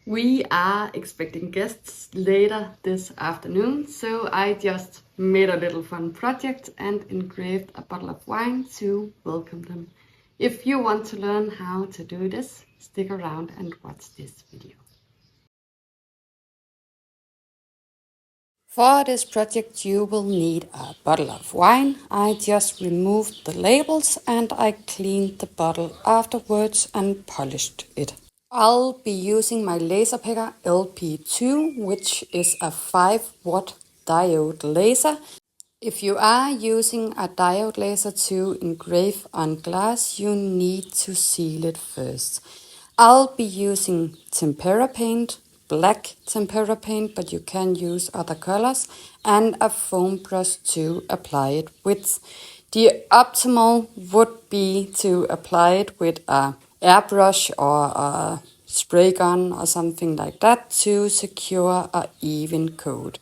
We are expecting guests later this afternoon, so I just made a little fun project and engraved a bottle of wine to welcome them. If you want to learn how to do this, stick around and watch this video. For this project you will need a bottle of wine. I just removed the labels and I cleaned the bottle afterwards and polished it. I'll be using my LaserPecker LP2, which is a 5-watt diode laser. If you are using a diode laser to engrave on glass, you need to seal it first. I'll be using tempera paint, black tempera paint, but you can use other colors, and a foam brush to apply it with. The optimal would be to apply it with a airbrush or a spray gun or something like that to secure an even coat.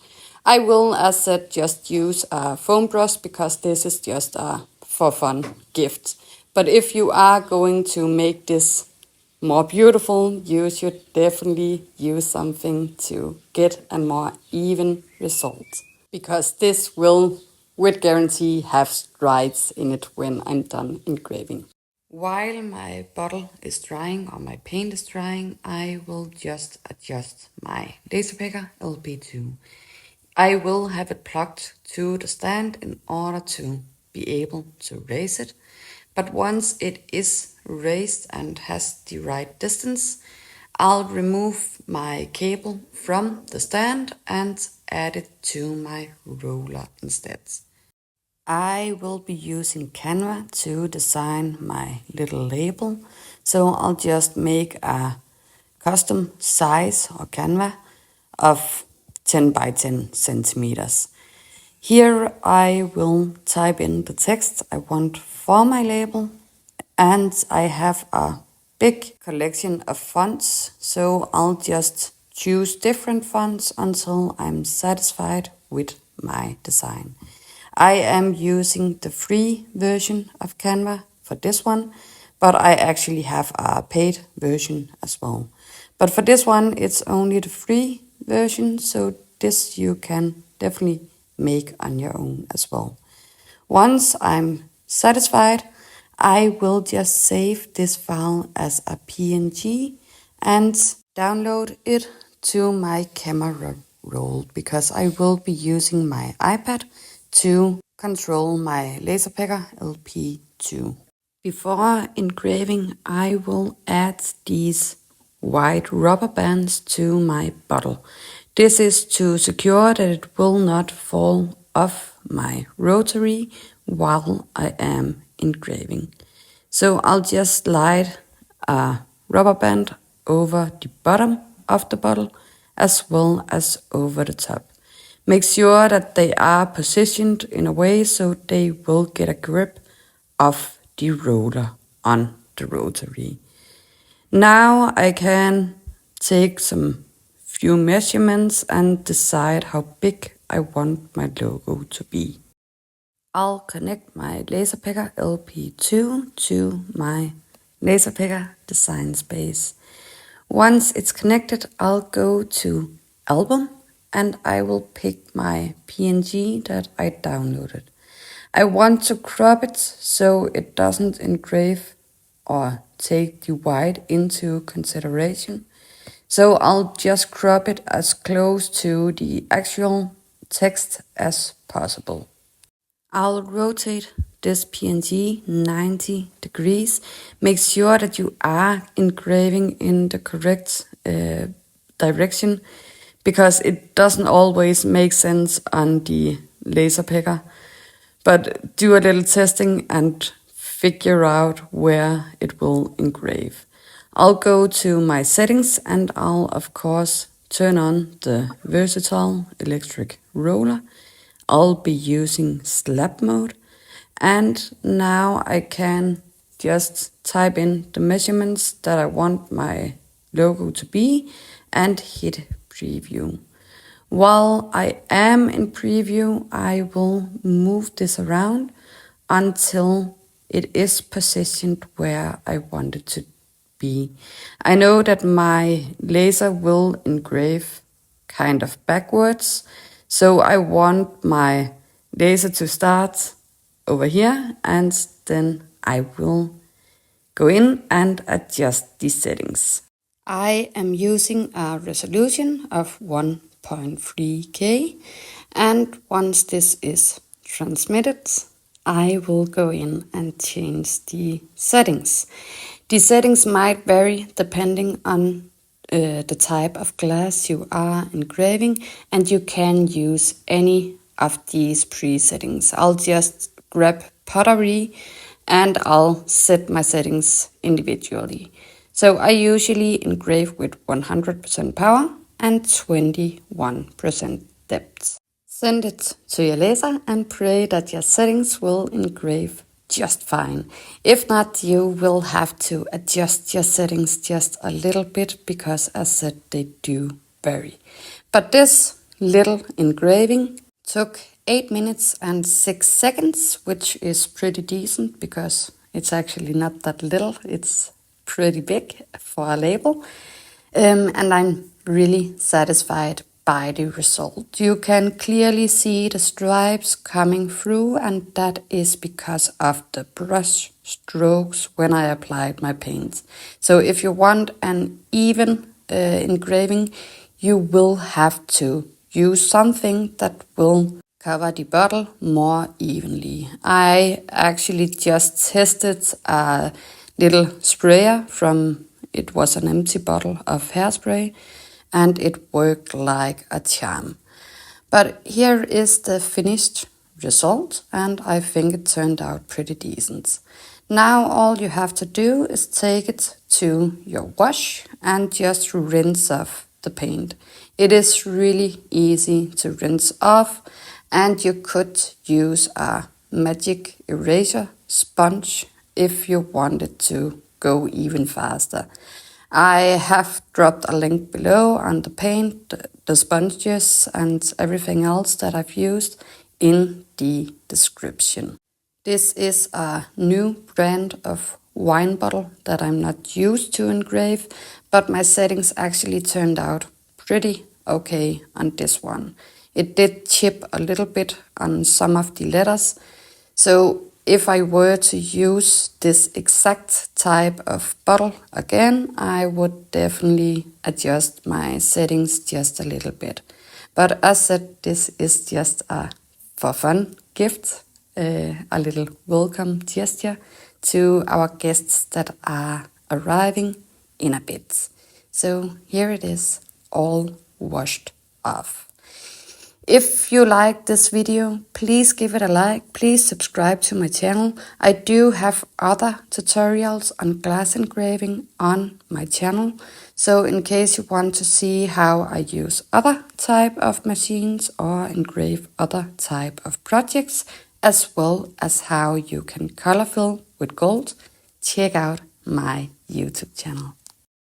I will, as said, just use a foam brush because this is just a for fun gift. But if you are going to make this more beautiful, you should definitely use something to get a more even result. Because this will, with guarantee, have strides in it when I'm done engraving. While my bottle is drying or my paint is drying, I will just adjust my LaserPecker LP2. I will have it plugged to the stand in order to be able to raise it. But once it is raised and has the right distance, I'll remove my cable from the stand and add it to my roller instead. I will be using Canva to design my little label, so I'll just make a custom size or Canva of 10 by 10 centimeters. Here I will type in the text I want for my label, and I have a big collection of fonts, so I'll just choose different fonts until I'm satisfied with my design. I am using the free version of Canva for this one, but I actually have a paid version as well. But for this one, it's only the free version, so this you can definitely make on your own as well. Once I'm satisfied, I will just save this file as a PNG and download it to my camera roll because I will be using my iPad to control my LaserPecker LP2. Before engraving, I will add these white rubber bands to my bottle. This is to secure that it will not fall off my rotary while I am engraving. So I'll just slide a rubber band over the bottom of the bottle as well as over the top. Make sure that they are positioned in a way so they will get a grip of the roller on the rotary. Now I can take some few measurements and decide how big I want my logo to be. I'll connect my LaserPecker LP2 to my LaserPecker design space. Once it's connected, I'll go to Album and I will pick my PNG that I downloaded. I want to crop it so it doesn't engrave or take the white into consideration. So I'll just crop it as close to the actual text as possible. I'll rotate this PNG 90 degrees. Make sure that you are engraving in the correct direction because it doesn't always make sense on the LaserPecker. But do a little testing and figure out where it will engrave. I'll go to my settings and I'll of course turn on the versatile electric roller. I'll be using slab mode, and now I can just type in the measurements that I want my logo to be and hit preview. While I am in preview, I will move this around until it is positioned where I want it to be. I know that my laser will engrave kind of backwards, so I want my laser to start over here, and then I will go in and adjust the settings. I am using a resolution of 1.3K, and once this is transmitted, I will go in and change the settings. The settings might vary depending on the type of glass you are engraving, and you can use any of these presettings. I'll just grab pottery and I'll set my settings individually. So I usually engrave with 100% power and 21% depth. Send it to your laser and pray that your settings will engrave just fine. If not, you will have to adjust your settings just a little bit because, as said, they do vary. But this little engraving took 8 minutes and 6 seconds, which is pretty decent because it's actually not that little. It's pretty big for a label. And I'm really satisfied by the result. You can clearly see the stripes coming through, and that is because of the brush strokes when I applied my paint. So if you want an even engraving, you will have to use something that will cover the bottle more evenly. I actually just tested a little sprayer from, it was an empty bottle of hairspray, and it worked like a charm. But here is the finished result, and I think it turned out pretty decent. Now all you have to do is take it to your wash and just rinse off the paint. It is really easy to rinse off, and you could use a magic eraser sponge if you wanted to go even faster. I have dropped a link below on the paint, the sponges and everything else that I've used in the description. This is a new brand of wine bottle that I'm not used to engrave, but my settings actually turned out pretty okay on this one. It did chip a little bit on some of the letters, so if I were to use this exact type of bottle again, I would definitely adjust my settings just a little bit. But as said, this is just a for fun gift, a little welcome gesture to our guests that are arriving in a bit. So here it is, all washed off. If you like this video, please give it a like, please subscribe to my channel. I do have other tutorials on glass engraving on my channel. So in case you want to see how I use other type of machines or engrave other type of projects, as well as how you can color fill with gold, check out my YouTube channel.